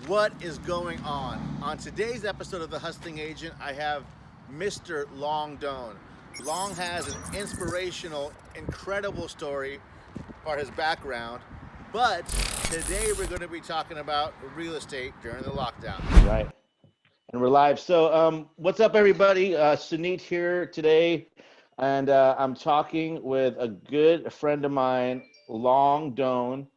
What is going on? On today's episode of The Hustling Agent, I have Mr. Long Doan. Long has an inspirational, incredible story for his background, but today we're going to be talking about real estate during the lockdown. Right. And we're live. So, what's up, everybody? Suneet here today, and I'm talking with a good friend of mine, Long Doan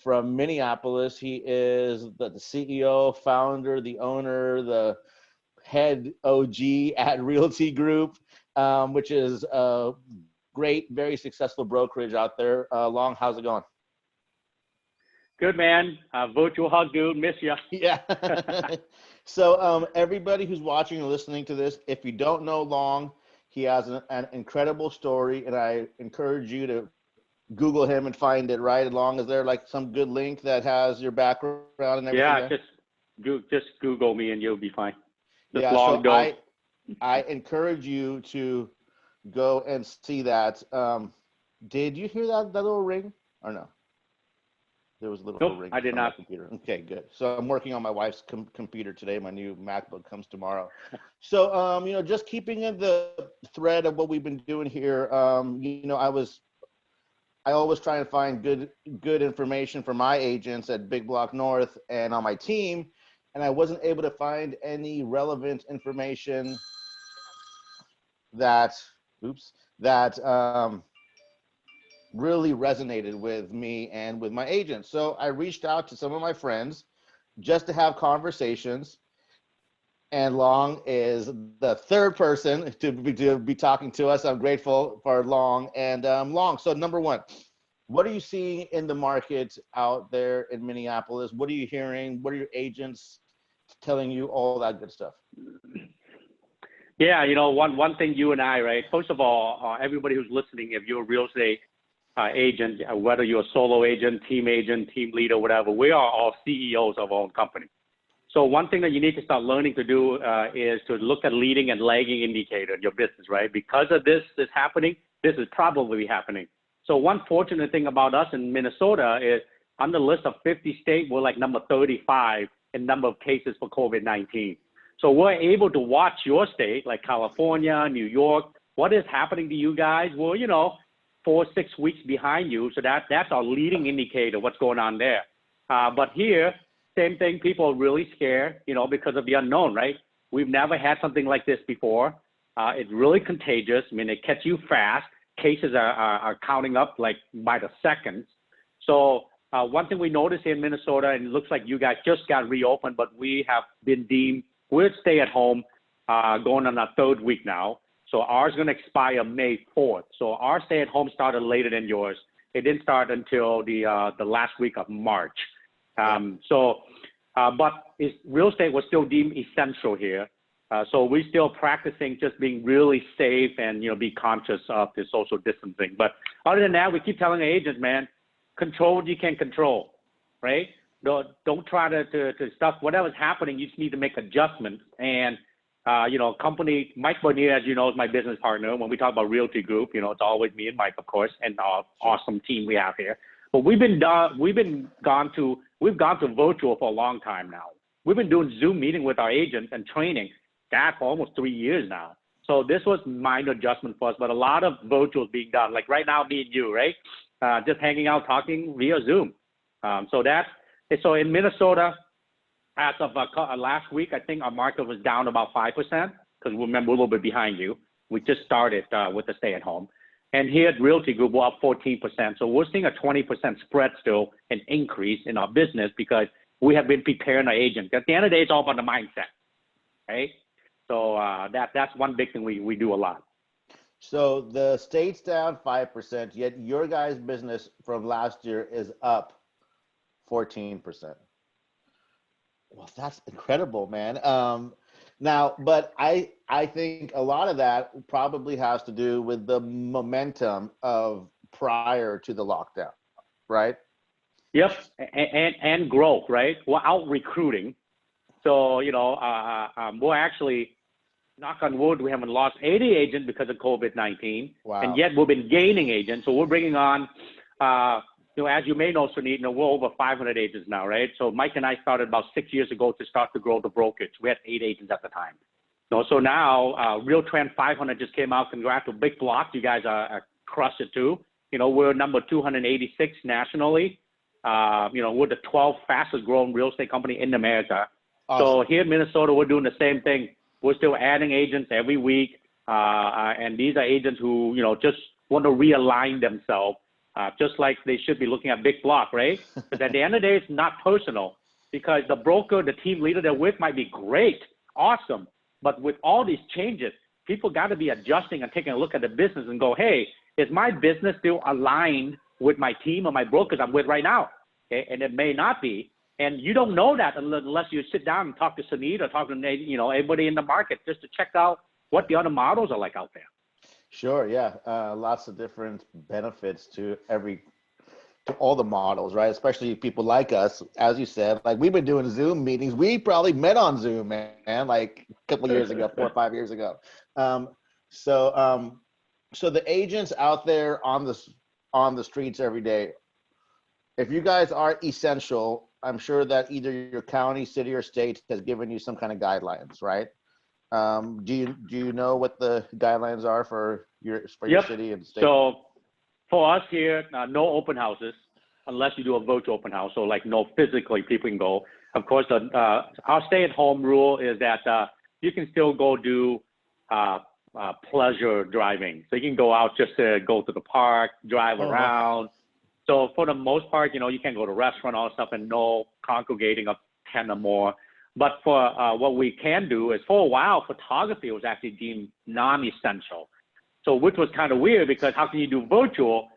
from Minneapolis. He is the CEO, founder, the owner, the head OG at Realty Group, which is a great, very successful brokerage out there. Long, how's it going? Good, man. Virtual hug, dude. Miss ya. Yeah. So everybody who's watching and listening to this, if you don't know Long, he has an incredible story, and I encourage you to Google him and find it. Right, Long, is there like some good link that has your background and everything Yeah, there? just Google me and you'll be fine. Just Yeah. long So ago. I encourage you to go and see that. Did you hear that little ring or no? There was a little Nope, ring I did from my not. computer. Okay, good. So I'm working on my wife's computer today. My new MacBook comes tomorrow. So, just keeping in the thread of what we've been doing here, I always try and find good information for my agents at Big Block North and on my team, and I wasn't able to find any relevant information that, that really resonated with me and with my agents. So I reached out to some of my friends just to have conversations. And Long is the third person to be talking to us. I'm grateful for Long. And Long, so number one, what are you seeing in the market out there in Minneapolis? What are you hearing? What are your agents telling you? All that good stuff. Yeah, one thing you and I, right? First of all, everybody who's listening, if you're a real estate agent, whether you're a solo agent, team leader, whatever, we are all CEOs of our own company. So one thing that you need to start learning to do is to look at leading and lagging indicator in your business, right? Because of this is happening, this is probably happening. So one fortunate thing about us in Minnesota is on the list of 50 states, we're like number 35 in number of cases for COVID-19. So we're able to watch your state, like California, New York, what is happening to you guys? Well, 4-6 weeks behind you. So that's our leading indicator, what's going on there. But here, same thing, people are really scared, because of the unknown, right? We've never had something like this before. It's really contagious. I mean, it catch you fast. Cases are counting up like by the seconds. So one thing we noticed here in Minnesota, and it looks like you guys just got reopened, but we have been deemed, we're stay at home going on our third week now. So ours is going to expire May 4th. So our stay at home started later than yours. It didn't start until the last week of March. But real estate was still deemed essential here. So we're still practicing just being really safe and, be conscious of the social distancing. But other than that, we keep telling the agents, man, control what you can control, right? Don't try to stuff, whatever's happening, you just need to make adjustments. And, company, Mike Bernier, as you know, is my business partner. When we talk about Realty Group, it's always me and Mike, of course, and our awesome team we have here. But we've gone to virtual for a long time now. We've been doing Zoom meeting with our agents and training that for almost 3 years now. So this was minor adjustment for us, but a lot of virtual is being done. Like right now, me and you, right? Just hanging out, talking via Zoom. So in Minnesota, as of last week, I think our market was down about 5%, because remember, we're a little bit behind you. We just started with the stay at home. And here at Realty Group, we're up 14%. So we're seeing a 20% spread still, an increase in our business, because we have been preparing our agents. At the end of the day, it's all about the mindset, right? So that's one big thing we do a lot. So the state's down 5%, yet your guys' business from last year is up 14%. Well, that's incredible, man. Now, but I think a lot of that probably has to do with the momentum of prior to the lockdown, right? Yep, and growth, right? We're out recruiting. So, we're actually, knock on wood, we haven't lost 80 agents because of COVID-19. Wow. And yet we've been gaining agents. So we're bringing on as you may know, Suneet, we're over 500 agents now, right? So Mike and I started about 6 years ago to start to grow the brokerage. We had 8 agents at the time. So now, Real Trend 500 just came out. Congrats to Big Block. You guys are crushed it too. We're number 286 nationally. We're the 12th fastest growing real estate company in America. Awesome. So here in Minnesota, we're doing the same thing. We're still adding agents every week. And these are agents who, just want to realign themselves, just like they should be looking at Big Block, right? Because at the end of the day, it's not personal, because the broker, the team leader they're with might be great, awesome. But with all these changes, people got to be adjusting and taking a look at the business and go, hey, is my business still aligned with my team or my brokers I'm with right now? Okay? And it may not be. And you don't know that unless you sit down and talk to Suneet or talk to, everybody in the market, just to check out what the other models are like out there. Sure, yeah. Lots of different benefits to all the models, right? Especially people like us, as you said, like we've been doing Zoom meetings. We probably met on Zoom, man, like a couple of years ago, 4 or 5 years ago. So the agents out there on the streets every day, if you guys are essential, I'm sure that either your county, city, or state has given you some kind of guidelines, right? Do you know what the guidelines are for your city and state? So for us here, no open houses unless you do a virtual open house. So like no physically people can go. Of course, our stay-at-home rule is that you can still go do pleasure driving. So you can go out just to go to the park, drive around. So for the most part, you can go to restaurant, all stuff, and no congregating of 10 or more. But for what we can do is, for a while, photography was actually deemed non-essential. So which was kind of weird, because how can you do virtual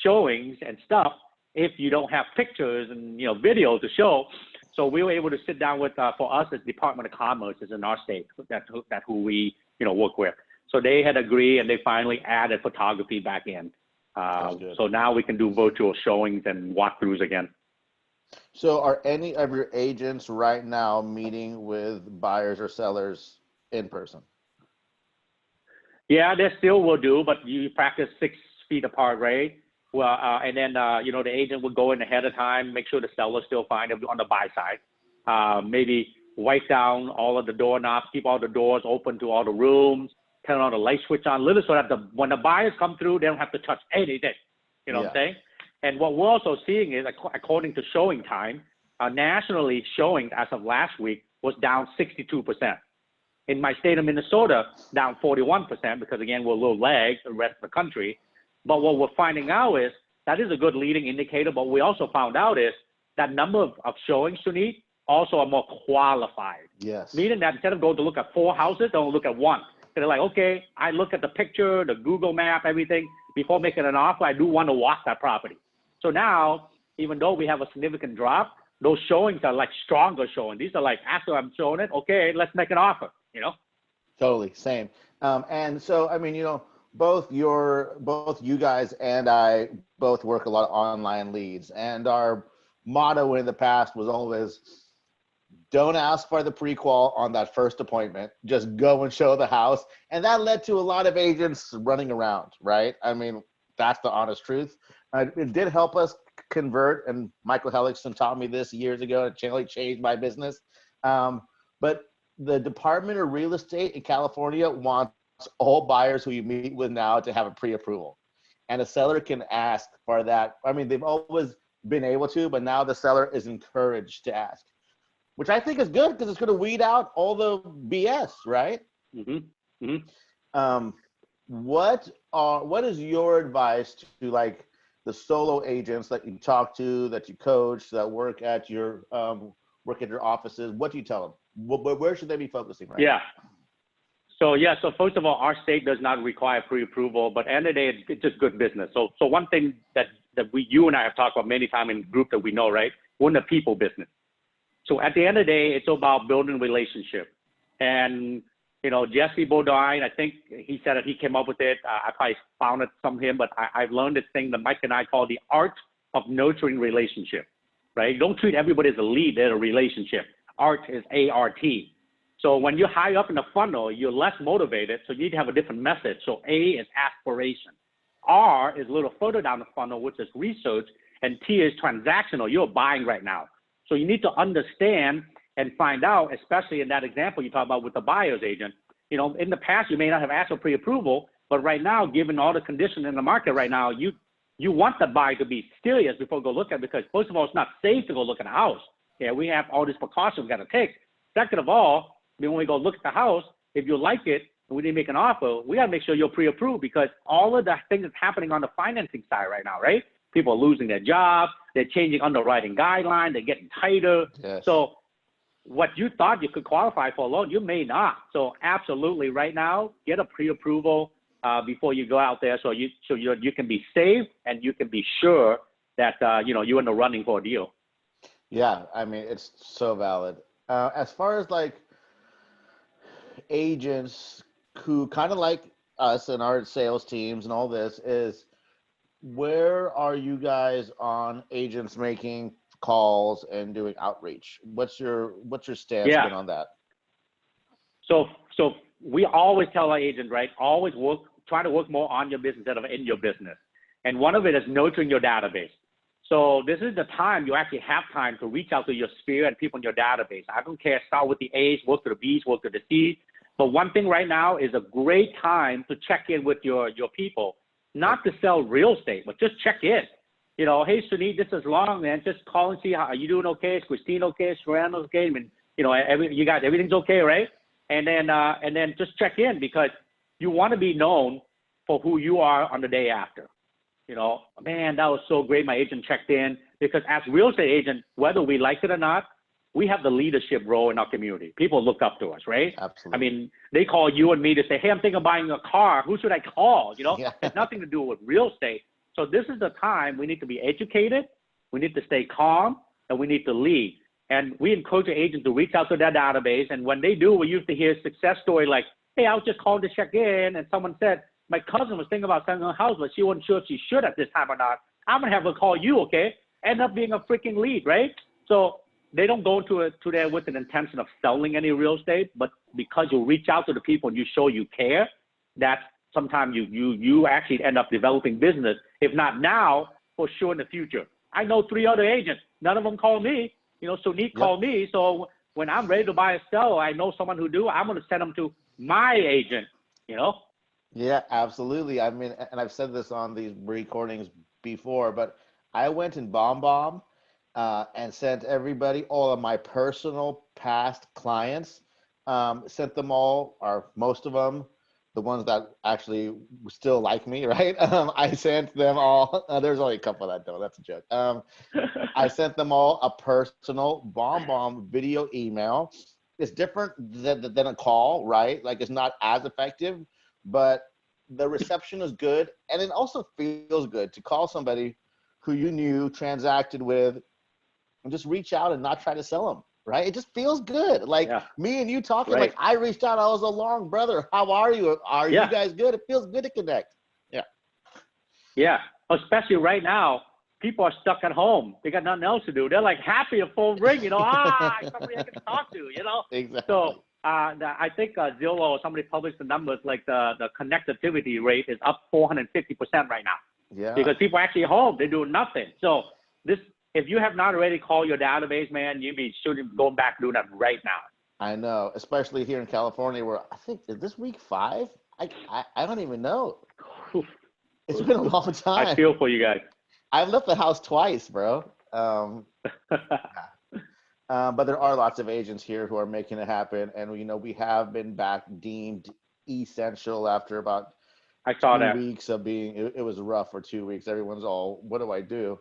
showings and stuff if you don't have pictures and video to show? So we were able to sit down with, for us, the Department of Commerce is in our state, that who we work with. So they had agreed, and they finally added photography back in. So now we can do virtual showings and walkthroughs again. So are any of your agents right now meeting with buyers or sellers in person? Yeah, they still will do, but you practice 6 feet apart, right? Well, and then, the agent would go in ahead of time, make sure the seller's still fine on the buy side. Maybe wipe down all of the doorknobs, keep all the doors open to all the rooms, turn on the light switch on, literally so that when the buyers come through, they don't have to touch anything. You know what I'm saying? And what we're also seeing is, according to showing time, nationally showing as of last week was down 62%. In my state of Minnesota, down 41%, because again, we're a little lagged the rest of the country. But what we're finding out is that is a good leading indicator. But we also found out is that number of showings, Suneet, also are more qualified. Yes. Meaning that instead of going to look at 4 houses, they'll look at 1. They're like, okay, I look at the picture, the Google map, everything. Before making an offer, I do want to walk that property. So now, even though we have a significant drop, those showings are like stronger showing. These are like, after I'm showing it, okay, let's make an offer, Totally, same. And so, I mean, both you guys and I both work a lot of online leads. And our motto in the past was always, don't ask for the pre-qual on that first appointment. Just go and show the house. And that led to a lot of agents running around, right? I mean, that's the honest truth. It did help us convert, and Michael Hellickson taught me this years ago. It really changed my business. But the Department of Real Estate in California wants all buyers who you meet with now to have a pre-approval. And a seller can ask for that. I mean, they've always been able to, but now the seller is encouraged to ask, which I think is good because it's going to weed out all the BS, right? Mm-hmm. Mm-hmm. What is your advice to like the solo agents that you talk to, that you coach, that work at your offices? What do you tell them? Where should they be focusing right now? So first of all, our state does not require pre-approval, but end of the day, it's just good business. So one thing that you and I have talked about many times in group that we know, right? We're in the people business. So at the end of the day, it's about building relationship. And, Jesse Doan, I think he said that he came up with it. I probably found it from him, but I've learned this thing that Mike and I call the art of nurturing relationship, right? Don't treat everybody as a lead, they're a relationship. Art is A-R-T. So when you're high up in the funnel, you're less motivated, so you need to have a different message. So A is aspiration. R is a little further down the funnel, which is research, and T is transactional. You're buying right now. So you need to understand and find out, especially in that example you talk about with the buyer's agent. You know, in the past, you may not have asked for pre-approval, but right now, given all the conditions in the market right now, you want the buyer to be serious before go look at it, because first of all, it's not safe to go look at a house. Yeah, we have all these precautions we got to take. Second of all, when we go look at the house, if you like it and we didn't make an offer, we got to make sure you're pre-approved, because all of the things that's happening on the financing side right now, right? People are losing their jobs. They're changing underwriting guidelines. They're getting tighter. Yes. So what you thought you could qualify for a loan, you may not. So absolutely right now, get a pre-approval before you go out there, so you can be safe and you can be sure that you're in the running for a deal. Yeah, I mean, it's so valid. As far as like agents who kind of like us and our sales teams and all this, is where are you guys on agents making calls and doing outreach? What's your stance been on that? So we always tell our agents, right? Always try to work more on your business instead of in your business. And one of it is nurturing your database. So this is the time you actually have time to reach out to your sphere and people in your database. I don't care, start with the A's, work to the B's, work to the C's. But one thing right now is a great time to check in with your people, not to sell real estate, but just check in. You know, hey, Suneet, this is Long, man. Just call and see how are you doing. Okay, is Christine okay? Is Fernando okay? I mean, you know, you guys, everything's okay, right? And then just check in, because you want to be known for who you are on the day after. You know, man, that was so great. My agent checked in, because as real estate agent, whether we like it or not, we have the leadership role in our community. People look up to us, right? Absolutely. I mean, they call you and me to say, hey, I'm thinking of buying a car. Who should I call? You know, Yeah. It has nothing to do with real estate. So this is the time we need to be educated, we need to stay calm, and we need to lead. And we encourage the agents to reach out to their database. And when they do, we used to hear a success story like, hey, I was just calling to check in, and someone said, my cousin was thinking about selling her house, but she wasn't sure if she should at this time or not. I'm going to have her call you, okay? End up being a freaking lead, right? So they don't go to there with an intention of selling any real estate, but because you reach out to the people and you show you care, that's sometimes you actually end up developing business. If not now, for sure in the future. I know 3 other agents. None of them call me. You know, Suneet called me. So when I'm ready to buy a sell, I know someone who do. I'm going to send them to my agent, you know? Yeah, absolutely. I mean, and I've said this on these recordings before, but I went in BombBomb and sent everybody, all of my personal past clients, sent them all, or most of them, the ones that actually still like me, right? I sent them all. There's only a couple that don't. That's a joke. I sent them all a personal BombBomb video email. It's different than a call, right? Like, it's not as effective, but the reception is good. And it also feels good to call somebody who you knew, transacted with, and just reach out and not try to sell them, right? It just feels good. Like me and you talking, right. Like I reached out, I was a Long brother. How are you? Are you guys good? It feels good to connect. Yeah. Yeah. Especially right now, people are stuck at home. They got nothing else to do. They're like happy a phone ring, you know, somebody I can talk to, you know? Exactly. So I think Zillow or somebody published the numbers, like the connectivity rate is up 450% right now. Yeah. Because people are actually at home. They're doing nothing. So if you have not already called your database, man, you'd be going back doing that right now. I know, especially here in California, where I think, is this week 5? I don't even know. It's been a long time. I feel for you guys. I've left the house twice, bro. But there are lots of agents here who are making it happen. And, you know, we have been back deemed essential after about 2 weeks of being, it was rough for 2 weeks. Everyone's all, what do I do?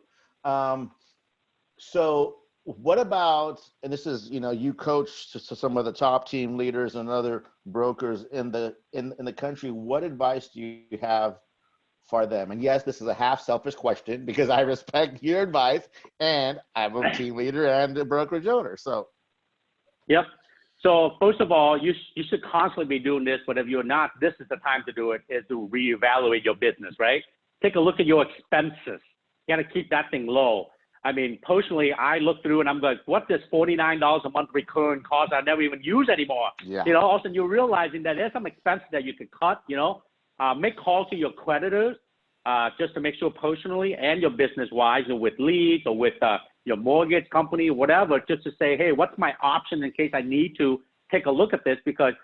So what about, and this is, you know, you coach to some of the top team leaders and other brokers in the country. What advice do you have for them? And yes, this is a half selfish question because I respect your advice and I'm a team leader and a brokerage owner. So. Yep. So first of all, you should constantly be doing this, but if you're not, this is the time to do it, is to reevaluate your business, right? Take a look at your expenses. You got to keep that thing low. I mean, personally, I look through and I'm like, what does $49 a month recurring cost I never even use anymore? Yeah. You know, all of a sudden you're realizing that there's some expenses that you could cut, you know, make calls to your creditors. just to make sure personally and your business-wise, or with leads or with your mortgage company or whatever, just to say, hey, what's my option in case I need to take a look at this? Because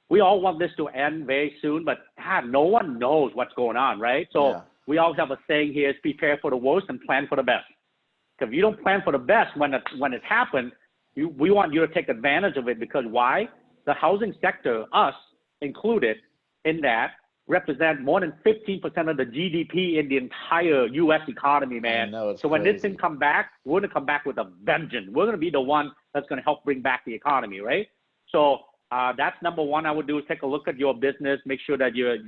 we all want this to end very soon, but no one knows what's going on, right? So we always have a saying here is prepare for the worst and plan for the best. If you don't plan for the best when it happens, we want you to take advantage of it, because why? The housing sector, us included in that, represent more than 15% of the GDP in the entire U.S. economy, man. So when this thing come back, we're going to come back with a vengeance. We're going to be the one that's going to help bring back the economy, right? So that's number one I would do, is take a look at your business, make sure that you're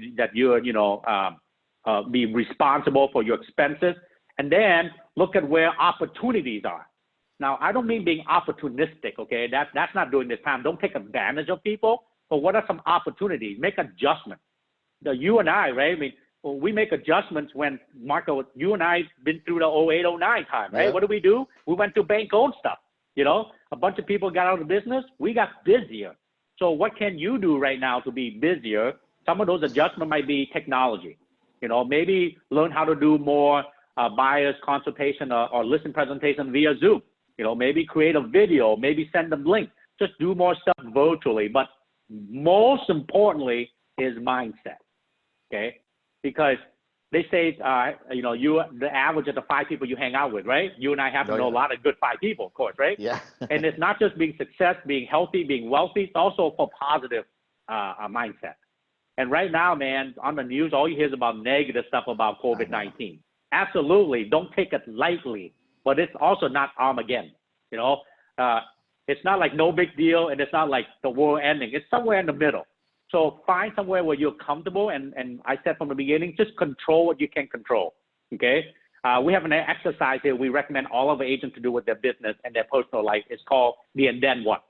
be responsible for your expenses, and then look at where opportunities are. Now, I don't mean being opportunistic, okay? That's not doing this time. Don't take advantage of people, but what are some opportunities? Make adjustments. You and I, right? I mean, we make adjustments when, Marco, you and I been through the 08, 09 time, right? What do? We went to bank-owned stuff, A bunch of people got out of business. We got busier. So what can you do right now to be busier? Some of those adjustments might be technology. Maybe learn how to do more buyers consultation or listen presentation via Zoom. Maybe create a video, maybe send them links. Just do more stuff virtually. But most importantly is mindset. Okay, because they say, the average of the 5 people you hang out with, right? You and I happen to know a lot of good 5 people, of course, right? Yeah. And it's not just being being healthy, being wealthy. It's also for positive mindset. And right now, man, on the news, all you hear is about negative stuff about COVID-19. Absolutely, don't take it lightly, but it's also not Armageddon. It's not like no big deal, and it's not like the world ending. It's somewhere in the middle. So find somewhere where you're comfortable, and I said from the beginning, just control what you can control, okay? We have an exercise here we recommend all of our agents to do with their business and their personal life. It's called the and then what.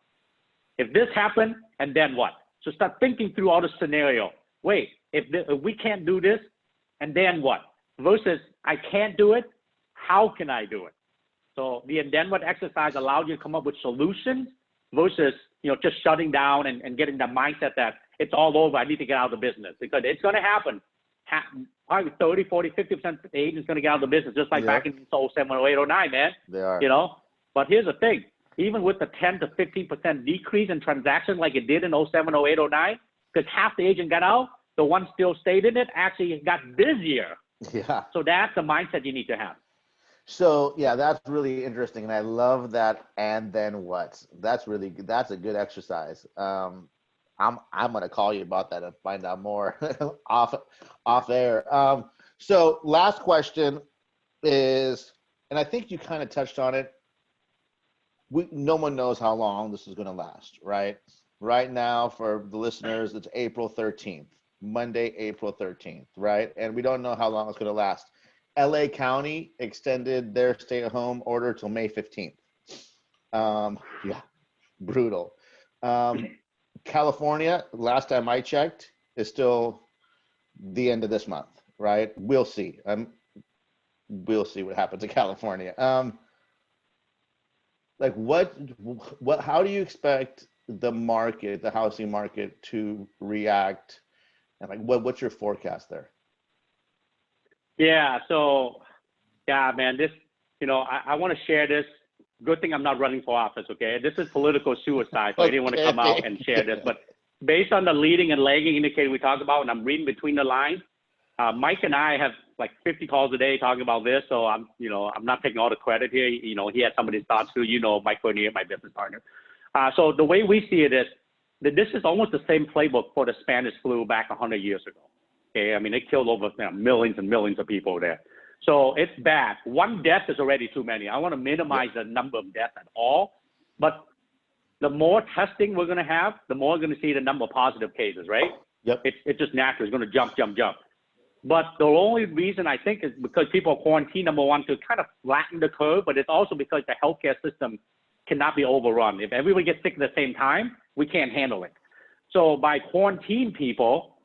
If this happened, and then what? So start thinking through all the scenario. Wait, if we can't do this, and then what? Versus I can't do it, how can I do it? So the and then what exercise allows you to come up with solutions versus just shutting down and getting the mindset that it's all over, I need to get out of the business, because it's going to happen. Probably 30, 40, 50% of the agents going to get out of the business, just like back in 07, 08, 09, man. They are. But here's the thing. Even with the 10 to 15% decrease in transactions like it did in 07, 08, 09, because half the agent got out, the one still stayed in it, actually got busier. Yeah. So that's the mindset you need to have. So yeah, that's really interesting, and I love that. And then what? That's a good exercise. I'm gonna call you about that and find out more off air. So last question is, and I think you kind of touched on it. No one knows how long this is gonna last, right? Right now, for the listeners, it's April 13th, Monday, April 13th, right? And we don't know how long it's gonna last. LA County extended their stay-at-home order till May 15th. Yeah, brutal. California, last time I checked, is still the end of this month, right? We'll see. We'll see what happens in California. How do you expect the housing market to react? And what's your forecast there? Yeah, so, man, this, I want to share this. Good thing I'm not running for office, okay? This is political suicide, so I didn't want to come out and share this. But based on the leading and lagging indicator we talk about, and I'm reading between the lines, Mike and I have like 50 calls a day talking about this, so I'm not taking all the credit here. He had some of his thoughts too. Mike Fournier, my business partner. So the way we see it is that this is almost the same playbook for the Spanish flu back 100 years ago. Okay, I mean, it killed over millions and millions of people there. So it's bad. One death is already too many. I want to minimize the number of deaths at all. But the more testing we're going to have, the more we're going to see the number of positive cases, right? Yep. It's just natural. It's going to jump. But the only reason I think is because people are quarantined, number one, to kind of flatten the curve, but it's also because the healthcare system cannot be overrun. If everyone gets sick at the same time, we can't handle it. So by quarantine people,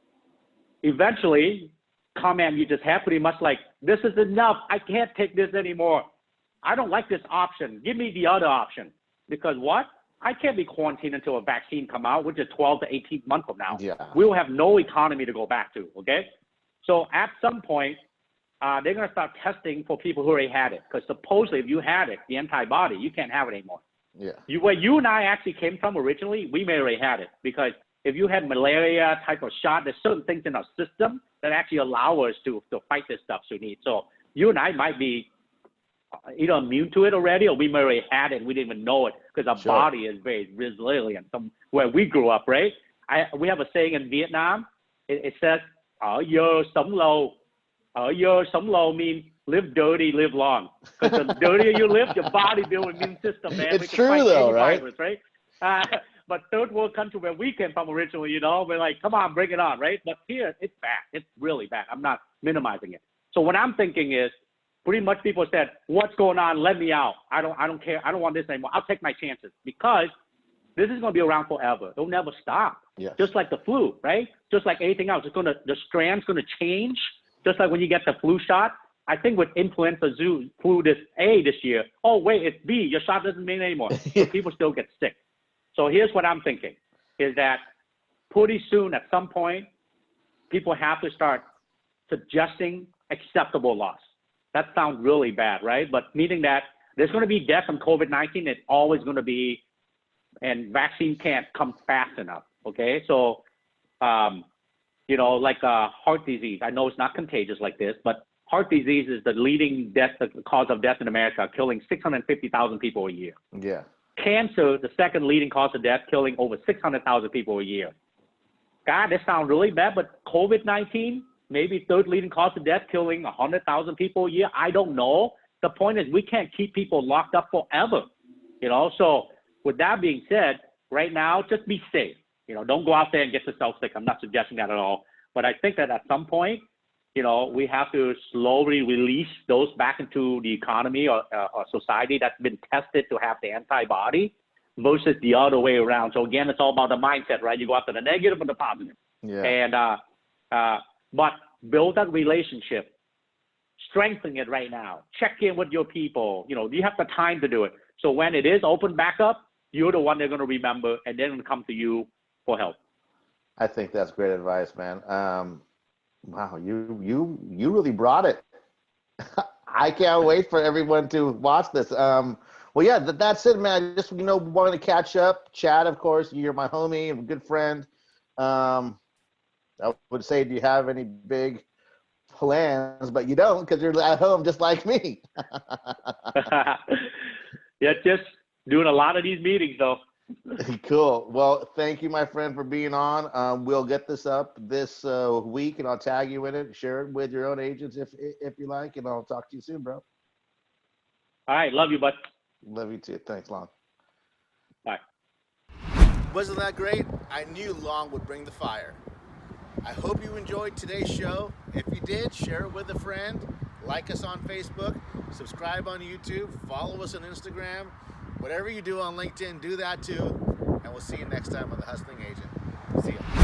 eventually, comment you just have pretty much like, this is enough. I can't take this anymore. I don't like this option. Give me the other option. Because what? I can't be quarantined until a vaccine come out, which is 12 to 18 months from now. Yeah. We will have no economy to go back to, okay? So at some point, they're going to start testing for people who already had it. Because supposedly if you had it, the antibody, you can't have it anymore. Yeah. Where you and I actually came from originally, we may already had it. Because if you had malaria type of shot, there's certain things in our system that actually allow us to fight this stuff, Suneet. So you and I might be either immune to it already, or we may already had it and we didn't even know it, because our body is very resilient. Where we grew up, right? We have a saying in Vietnam. It says, "Ở giờ sống lâu." Ở giờ sống lâu means live dirty, live long. Because the dirtier you live, your body builds immune system, man. It's true though, right? Virus, right? But third world country where we came from originally, you know, we're like, come on, bring it on, right? But here, it's bad. It's really bad. I'm not minimizing it. So what I'm thinking is, pretty much people said, what's going on? Let me out. I don't care. I don't want this anymore. I'll take my chances, because this is going to be around forever. It'll never stop. Yes. Just like the flu, right? Just like anything else. The strand's going to change. Just like when you get the flu shot. I think with influenza flu this year, oh, wait, it's B. Your shot doesn't mean anymore. So people still get sick. So here's what I'm thinking, is that pretty soon at some point, people have to start suggesting acceptable loss. That sounds really bad, right? But meaning that there's going to be death from COVID-19. It's always going to be, and vaccine can't come fast enough, okay? So, you know, like heart disease. I know it's not contagious like this, but heart disease is the leading cause of death in America, killing 650,000 people a year. Yeah. Cancer, the second leading cause of death, killing over 600,000 people a year. God, that sounds really bad, but COVID-19, maybe third leading cause of death, killing 100,000 people a year. I don't know. The point is, we can't keep people locked up forever, you know? So with that being said, right now, just be safe. You know, don't go out there and get yourself sick. I'm not suggesting that at all. But I think that at some point, you know, we have to slowly release those back into the economy or society that's been tested to have the antibody versus the other way around. So again, it's all about the mindset, right? You go after the negative and the positive. Yeah. And, but build that relationship, strengthen it right now. Check in with your people. You know, you have the time to do it. So when it is open back up, you're the one they're going to remember, and they're going to come to you for help. I think that's great advice, man. Wow, you really brought it. I can't wait for everyone to watch this. Well, yeah, that's it, man. Just, you know, wanted to catch up. Chad, of course, you're my homie and good friend. I would say, do you have any big plans? But you don't, because you're at home just like me. Yeah, just doing a lot of these meetings, though. Cool. Well, thank you, my friend, for being on. We'll get this up this week, and I'll tag you in it. Share it with your own agents if you like, and I'll talk to you soon, bro. All right. Love you, bud. Love you too. Thanks, Long. Bye. Wasn't that great? I knew Long would bring the fire. I hope you enjoyed today's show. If you did, share it with a friend. Like us on Facebook. Subscribe on YouTube. Follow us on Instagram. Whatever you do on LinkedIn, do that too. And we'll see you next time on The Hustling Agent. See ya.